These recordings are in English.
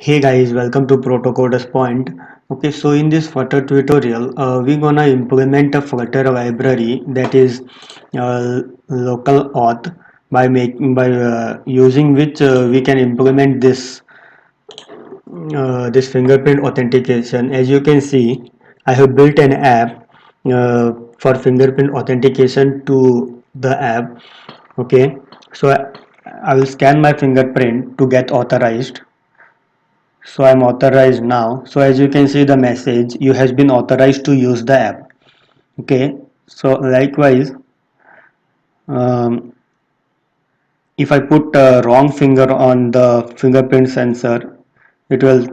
Hey guys, welcome to Proto Point. Okay, so in this Flutter tutorial, we're gonna implement a Flutter library that is local auth by using which we can implement this fingerprint authentication. As you can see, I have built an app for fingerprint authentication to the app. Okay, so I will scan my fingerprint to get authorized. So I'm authorized now. So as you can see the message, you has been authorized to use the app. Okay. So likewise, um, if I put a wrong finger on the fingerprint sensor, it will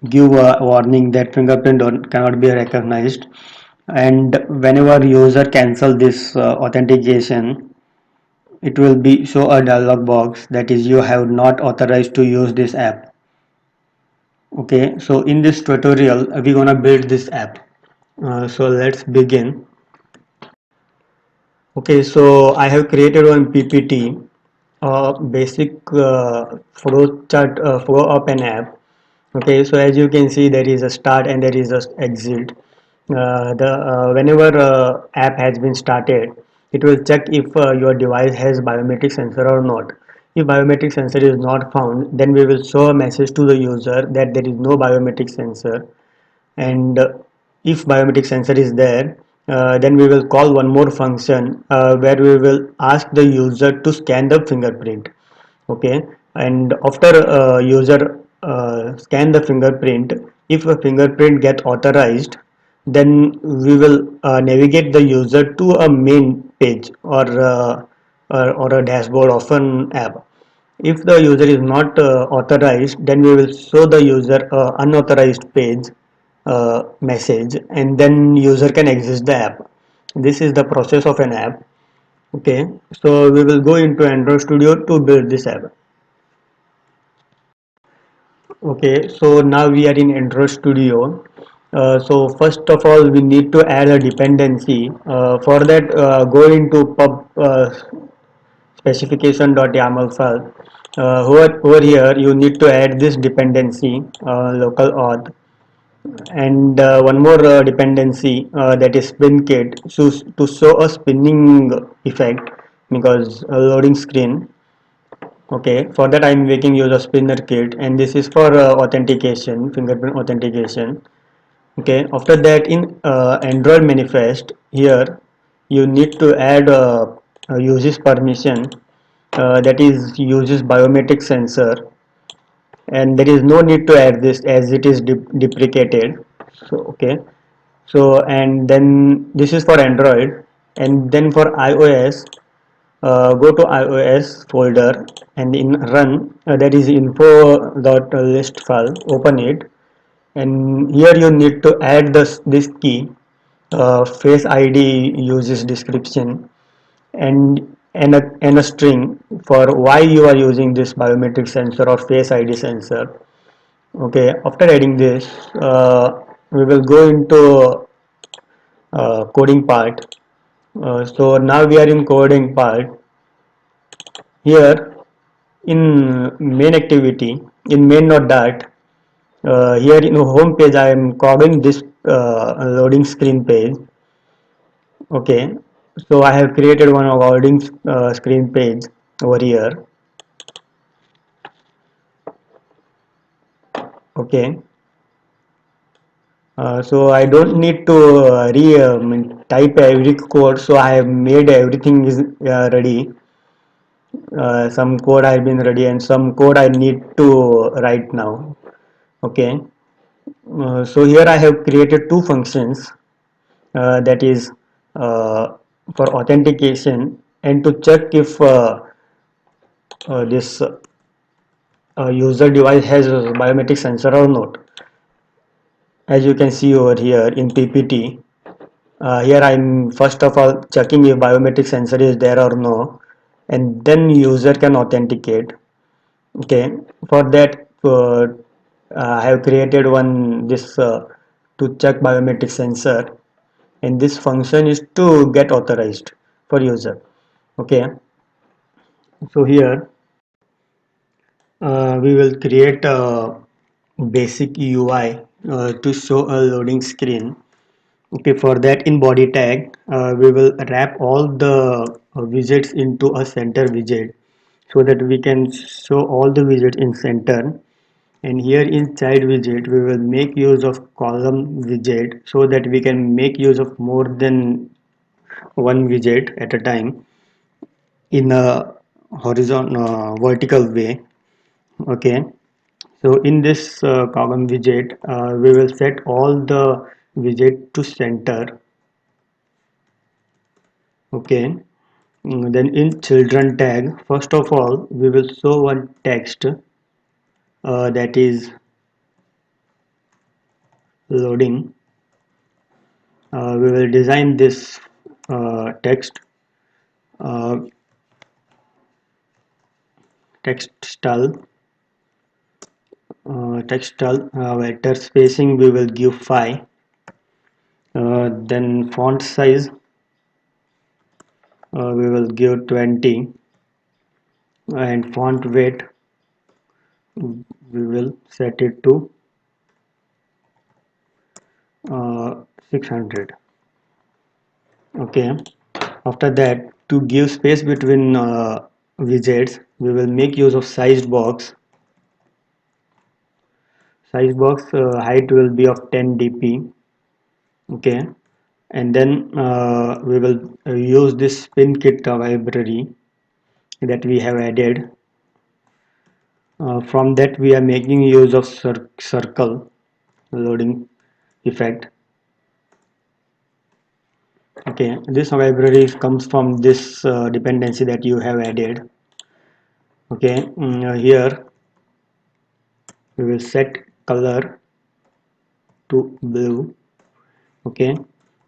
give a warning that fingerprint cannot be recognized. And whenever user cancel this authentication, it will be show a dialog box that is you have not authorized to use this app. Okay, so in this tutorial we're gonna build this app. So let's begin. Okay, so I have created one PPT, basic flow chart, flow of an app. Okay, so as you can see, there is a start and there is a exit. The Whenever app has been started, it will check if your device has biometric sensor or not. If biometric sensor is not found, then we will show a message to the user that there is no biometric sensor. And if biometric sensor is there, then we will call one more function where we will ask the user to scan the fingerprint. Okay, and after user scan the fingerprint, if a fingerprint get authorized, then we will navigate the user to a main page or a dashboard of an app. If the user is not authorized, then we will show the user unauthorized page message, and then user can exit the app. This is the process of an app. Okay, so we will go into Android Studio to build this app. Okay, so now we are in Android Studio. So first of all, we need to add a dependency. For that, go into pub specification.yaml file. Over here, you need to add this dependency, local auth, and one more dependency that is spin kit to show a spinning effect because loading screen. Okay, for that I'm making use of spinner kit, and this is for authentication, fingerprint authentication. Okay, after that in Android manifest here you need to add uses permission that is uses biometric sensor, and there is no need to add this as it is deprecated. So okay, so and then this is for Android, and then for iOS, go to iOS folder, and in run there is info.list file, open it, and here you need to add this key, face ID uses description, and a string for why you are using this biometric sensor or face ID sensor. Okay, after adding this, we will go into coding part. So now we are in coding part. Here in main activity, in main.dart, here in home page, I am calling this loading screen page. Okay, so I have created one loading screen page over here. Okay, so I don't need to type every code. So I have made everything is ready. Some code I've been ready, and some code I need to write now. Okay, so here I have created two functions, that is for authentication and to check if this user device has a biometric sensor or not. As you can see over here in PPT, here I'm first of all checking if biometric sensor is there or no, and then user can authenticate. Okay, for that I have created one this to check biometric sensor, and this function is to get authorized for user. Okay, so here we will create basic UI to show a loading screen. Okay, for that in body tag, we will wrap all the widgets into a center widget so that we can show all the widgets in center. And here in child widget, we will make use of column widget so that we can make use of more than one widget at a time in a horizontal vertical way. Okay, so in this column widget, we will set all the widget to center. Okay. Then in children tag, first of all, we will show one text that is loading. We will design this text uh, text style vector spacing we will give 5. Then font size we will give 20, and font weight we will set it to 600. Okay, after that, to give space between widgets, we will make use of sized box. Size box height will be of 10 dp. Okay, and then we will use this spin kit library that we have added. From that, we are making use of circle loading effect. Okay, this library comes from this dependency that you have added. Okay, here we will set color to blue. Okay,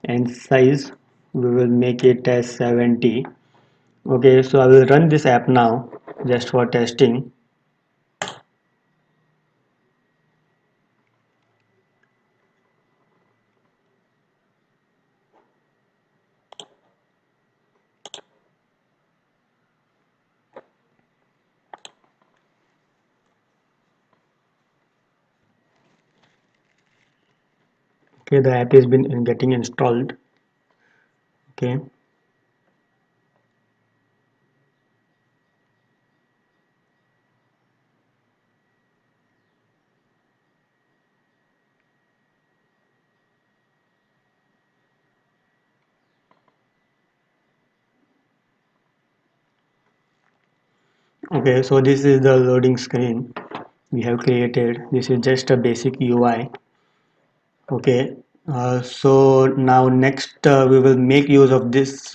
and size we will make it as 70. Okay, so I will run this app now just for testing. Okay, the app has been getting installed. Okay, okay, so this is the loading screen we have created. This is just a basic UI. Okay, so now next we will make use of this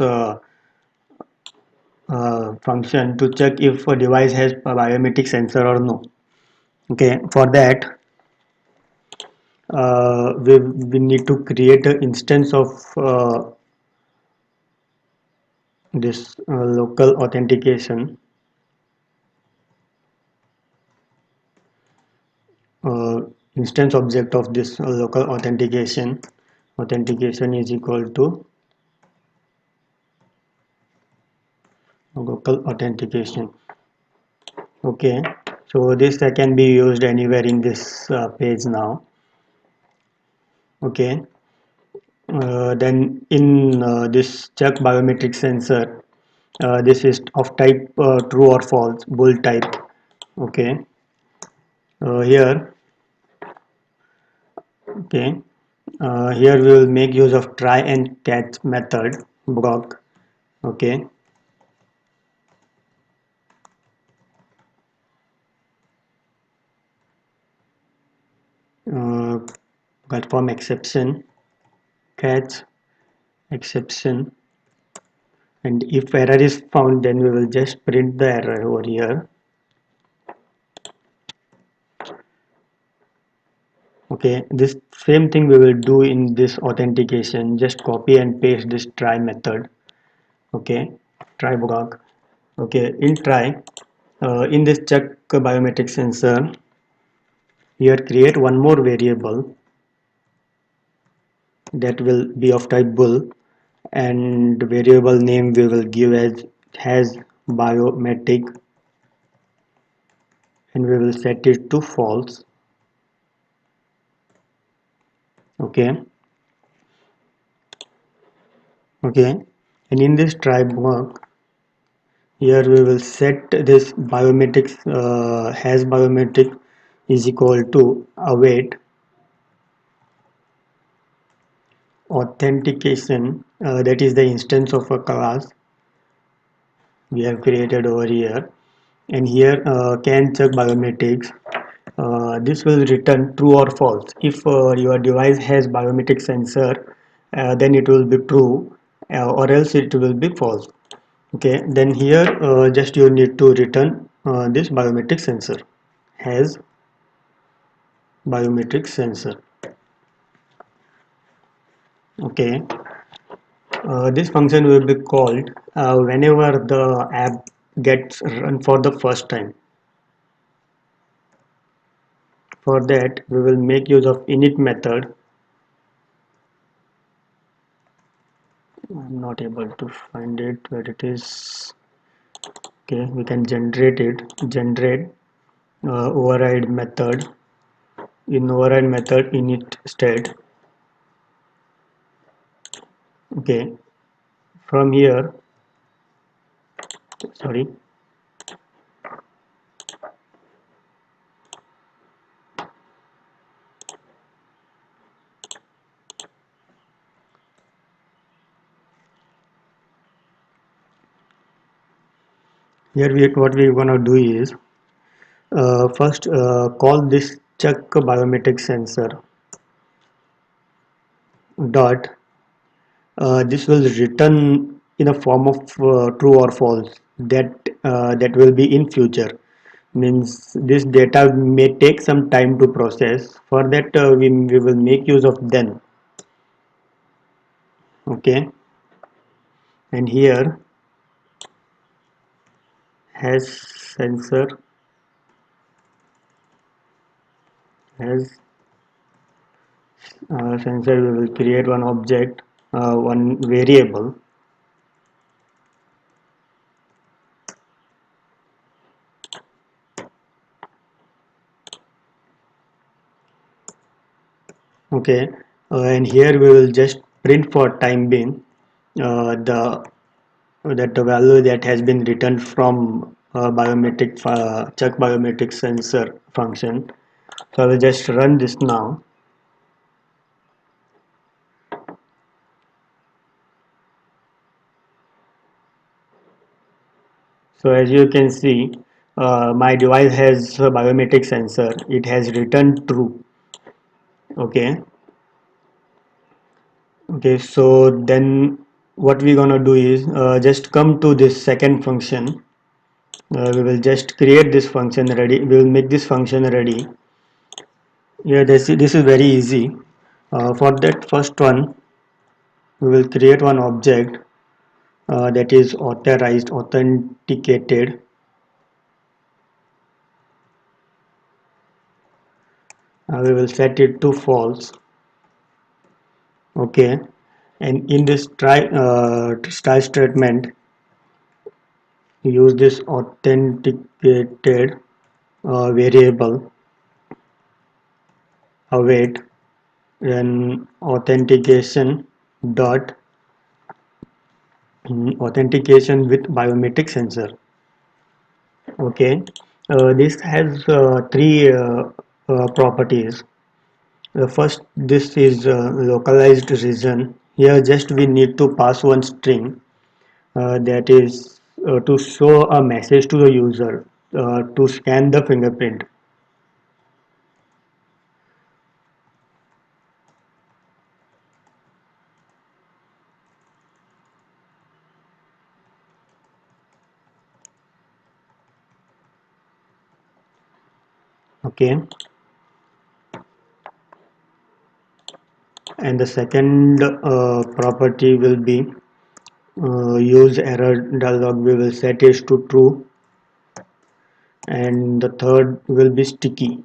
function to check if a device has a biometric sensor or no. Okay, for that we need to create an instance of this local authentication uh, instance object of this local authentication is equal to local authentication. Okay, so this can be used anywhere in this page now. Okay, then in this check biometric sensor, this is of type true or false, bool type. Okay, here, okay, here we will make use of try and catch method block. Okay, uh, confirm exception, catch exception, and if error is found, then we will just print the error over here. Okay, this same thing we will do in this authentication. Just copy and paste this try method. Okay, try block. Okay, in try, in this check biometric sensor, here create one more variable that will be of type bool, and variable name we will give as has biometric, and we will set it to false. Okay, okay, and in this try block, here we will set this biometrics has biometric is equal to await authentication, that is the instance of a class we have created over here, and here can check biometrics. This will return true or false. If your device has biometric sensor, then it will be true, or else it will be false. Okay, then here just you need to return this biometric sensor has biometric sensor. Okay, this function will be called whenever the app gets run for the first time. For that we will make use of init method. I'm not able to find it where it is. Okay, we can generate override method. In override method init state. Okay, from here, sorry, here what we're gonna do is first call this check biometric sensor dot. This will return in a form of true or false, that will be in future. Means this data may take some time to process. For that we will make use of then. Okay, and here has sensor has sensor, we will create one object, one variable. Okay, and here we will just print for time being the that the value that has been returned from biometric check biometric sensor function. So I will just run this now. So as you can see, my device has a biometric sensor. It has returned true. Okay. Okay. So then what we're gonna do is just come to this second function. We will just create this function ready. We will make this function ready. Yeah, this is very easy. For that first one, we will create one object that is authorized, authenticated. We will set it to false. Okay, and in this try statement, use this authenticated variable await, then authentication dot authentication with biometric sensor. Okay, this has three properties. First, this is localized region. Here, just we need to pass one string that is to show a message to the user to scan the fingerprint. Okay, and the second property will be use error dialog. We will set it to true, and the third will be sticky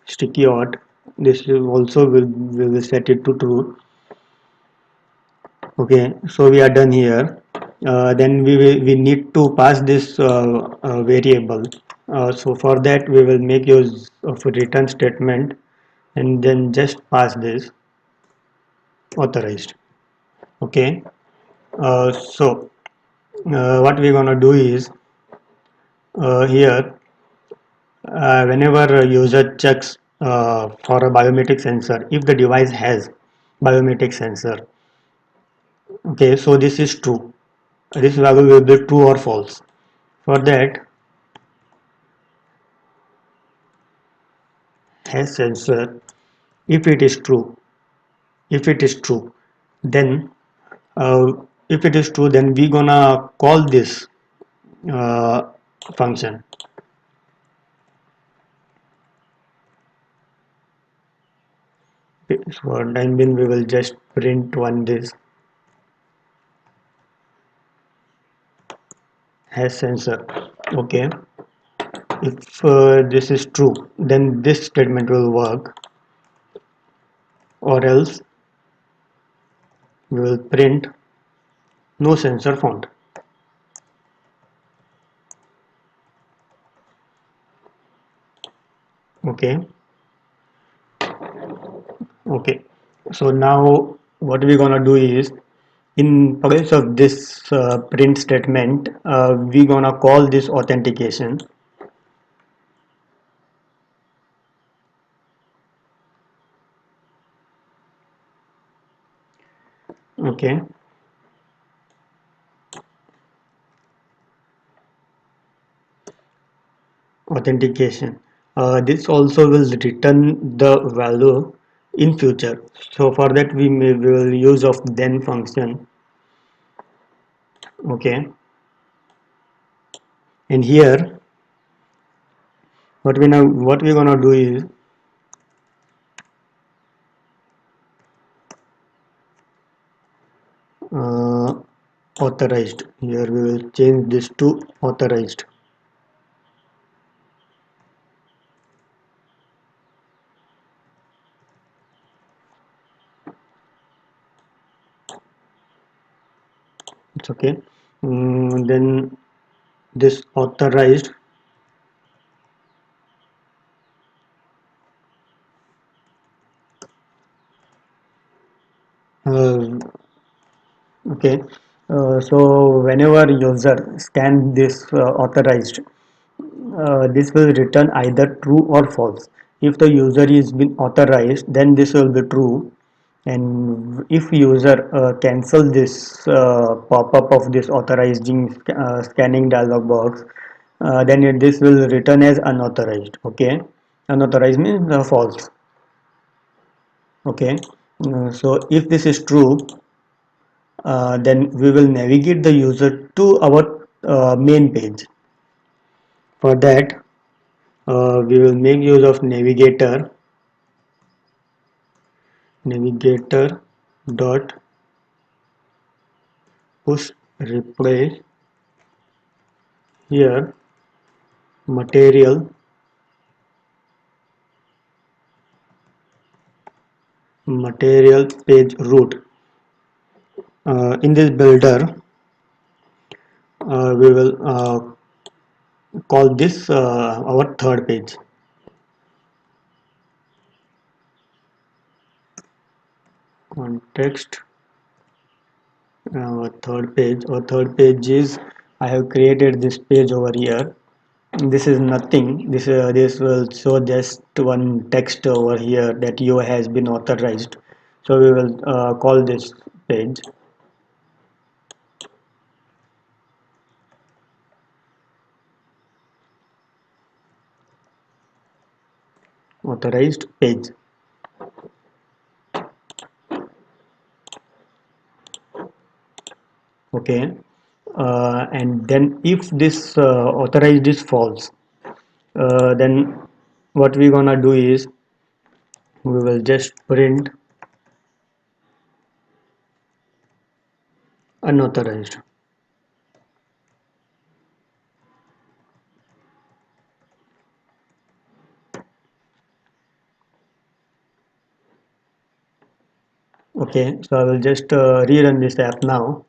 auth. This will also we will set it to true. Okay, so we are done here. Then we need to pass this variable. So for that we will make use of a return statement and then just pass this. authorized. Okay, so what we're gonna do is here whenever a user checks for a biometric sensor, if the device has biometric sensor, okay, so this is true. This value will be true or false. For that, has sensor, if it is true, if it is true, then uh, if it is true, then we gonna call this uh, function. For time being, we will just print one this has sensor. Okay, if this is true, then this statement will work, or else we will print no sensor found. Okay, okay. So now what we're gonna do is, in place of this print statement, we're gonna call this authentication. Okay, authentication. This also will return the value in future. So for that we will use of then function. Okay, and here what we're gonna do is uh, authorized. Here we will change this to authorized. It's okay. Then this authorized uh, okay. So whenever user scan this authorized, this will return either true or false. If the user is been authorized, then this will be true, and if user cancel this pop-up of this authorizing scanning dialog box, then this will return as unauthorized. Okay, unauthorized means false. Okay, so if this is true, then we will navigate the user to our main page. For that, we will make use of navigator dot push replay. Here material page root. In this builder, we will call this our third page. Context our third page is, I have created this page over here. This is nothing. This will show just one text over here that you has been authorized. So we will call this page authorized page. Okay, and then if this authorized is false, then what we gonna do is we will just print unauthorized. Okay, so I will just rerun this app now.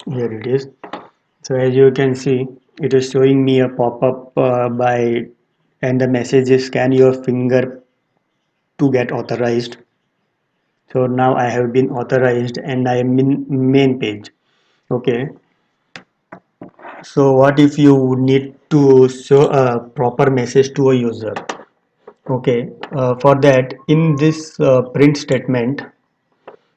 Here it is. So as you can see, it is showing me a pop-up by, and the message is scan your finger to get authorized. So now I have been authorized and I am in main page. Okay, so what if you need to show a proper message to a user? Okay, for that, in this print statement,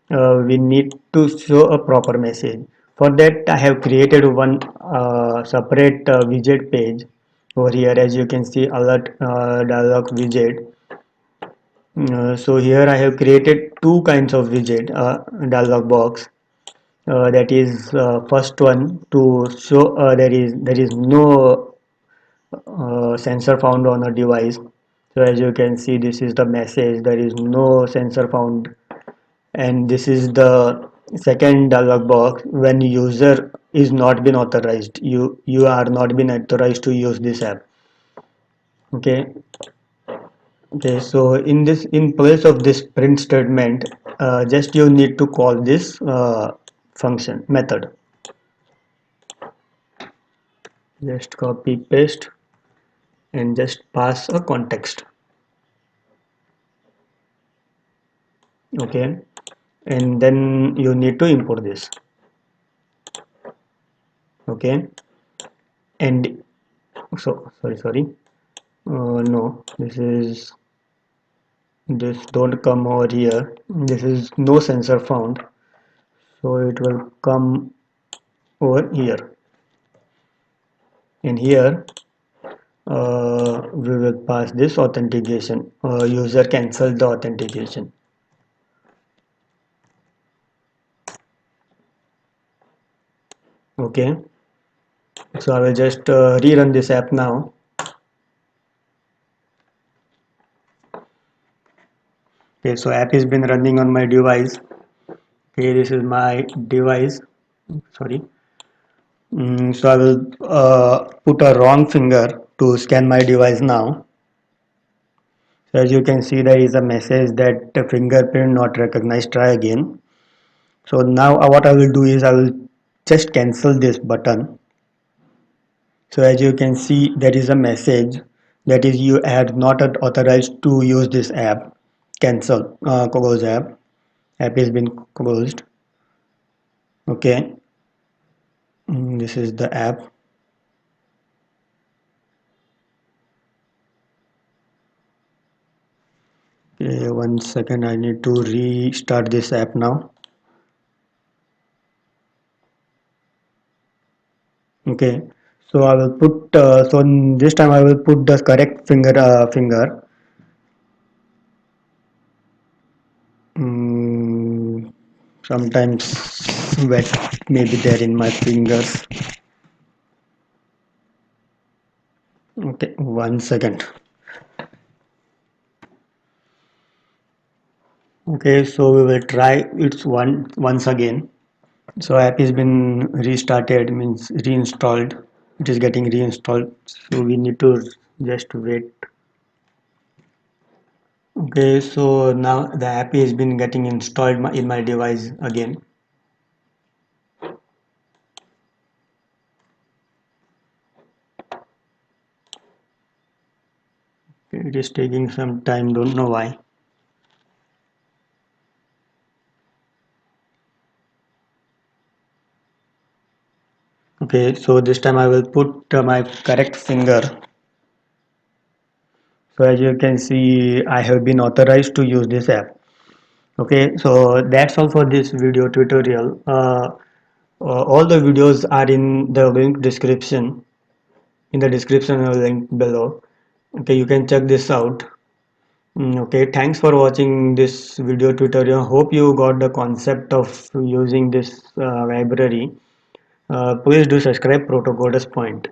we need to show a proper message. For that, I have created one separate widget page over here. As you can see, alert dialog widget. So here I have created two kinds of widget dialog box. That is first one to show there is no sensor found on a device. So as you can see, this is the message, there is no sensor found. And this is the second dialog box, when user is not been authorized, you are not been authorized to use this app. Okay, okay, so in place of this print statement, just you need to call this function method. Just copy paste and just pass a context. Okay, and then you need to import this. Okay, and so sorry, no, this don't come over here, this is no sensor found, so it will come over here. And here we will pass this authentication, user cancel the authentication. Okay, so I will just rerun this app now. Okay, so app has been running on my device. Okay, this is my device, sorry. So I will put a wrong finger to scan my device now. So as you can see, there is a message that the fingerprint not recognized, try again. So now what I will do is I will just cancel this button. So as you can see, there is a message that is you are not authorized to use this app. Cancel, close app has been closed. Okay, this is the app. Okay, 1 second, I need to restart this app now. Okay, so I will put so this time I will put the correct finger. mm, Sometimes wet may be there in my fingers. Okay, 1 second. Okay, so we will try it once again. So app has been restarted, means reinstalled. It is getting reinstalled, so we need to just wait. Okay, so now the app has been getting installed in my device again. It is taking some time, don't know why. Okay, so this time I will put my correct finger. So as you can see, I have been authorized to use this app. Okay, so that's all for this video tutorial. All the videos are in the link description, in the description link below. Okay, you can check this out. Okay, thanks for watching this video tutorial. Hope you got the concept of using this library. Please do subscribe Proto Point.